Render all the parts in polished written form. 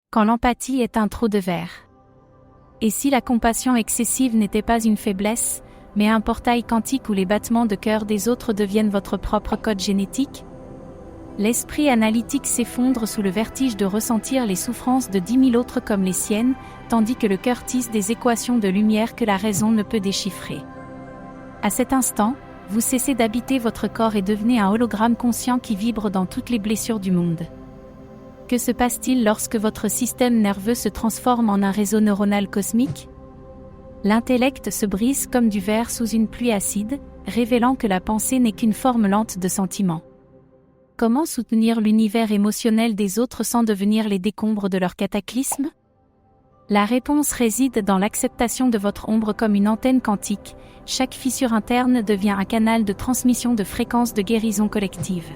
Quand l'empathie est un trou de verre. Et si la compassion excessive n'était pas une faiblesse, mais un portail quantique où les battements de cœur des autres deviennent votre propre code génétique? L'esprit analytique s'effondre sous le vertige de ressentir les souffrances de 10 000 autres comme les siennes, tandis que le cœur tisse des équations de lumière que la raison ne peut déchiffrer. À cet instant, vous cessez d'habiter votre corps et devenez un hologramme conscient qui vibre dans toutes les blessures du monde. Que se passe-t-il lorsque votre système nerveux se transforme en un réseau neuronal cosmique? L'intellect se brise comme du verre sous une pluie acide, révélant que la pensée n'est qu'une forme lente de sentiment. Comment soutenir l'univers émotionnel des autres sans devenir les décombres de leur cataclysme? La réponse réside dans l'acceptation de votre ombre comme une antenne quantique. Chaque fissure interne devient un canal de transmission de fréquences de guérison collective.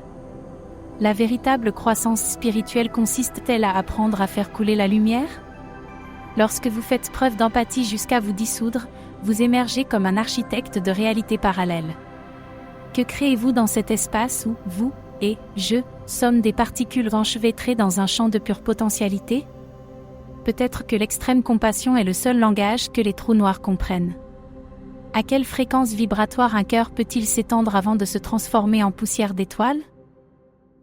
La véritable croissance spirituelle consiste-t-elle à apprendre à faire couler la lumière? Lorsque vous faites preuve d'empathie jusqu'à vous dissoudre, vous émergez comme un architecte de réalité parallèle. Que créez-vous dans cet espace où vous et je sommes des particules enchevêtrées dans un champ de pure potentialité? Peut-être que l'extrême compassion est le seul langage que les trous noirs comprennent. À quelle fréquence vibratoire un cœur peut-il s'étendre avant de se transformer en poussière d'étoiles?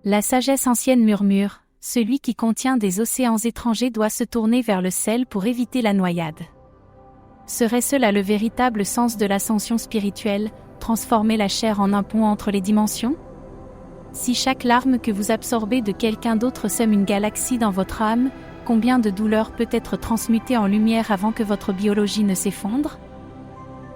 La sagesse ancienne murmure, celui qui contient des océans étrangers doit se tourner vers le sel pour éviter la noyade. Serait-ce là le véritable sens de l'ascension spirituelle, transformer la chair en un pont entre les dimensions? Si chaque larme que vous absorbez de quelqu'un d'autre sème une galaxie dans votre âme, combien de douleur peut être transmutée en lumière avant que votre biologie ne s'effondre?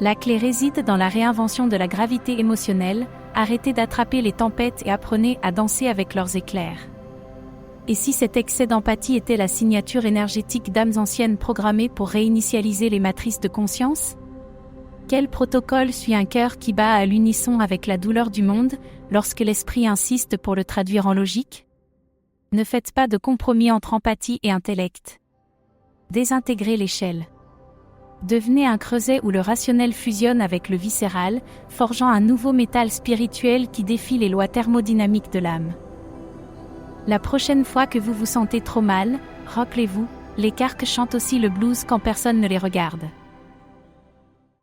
La clé réside dans la réinvention de la gravité émotionnelle. Arrêtez d'attraper les tempêtes et apprenez à danser avec leurs éclairs. Et si cet excès d'empathie était la signature énergétique d'âmes anciennes programmées pour réinitialiser les matrices de conscience? Quel protocole suit un cœur qui bat à l'unisson avec la douleur du monde, lorsque l'esprit insiste pour le traduire en logique? Ne faites pas de compromis entre empathie et intellect. Désintégrez l'échelle. Devenez un creuset où le rationnel fusionne avec le viscéral, forgeant un nouveau métal spirituel qui défie les lois thermodynamiques de l'âme. La prochaine fois que vous vous sentez trop mal, rappelez-vous, les carques chantent aussi le blues quand personne ne les regarde.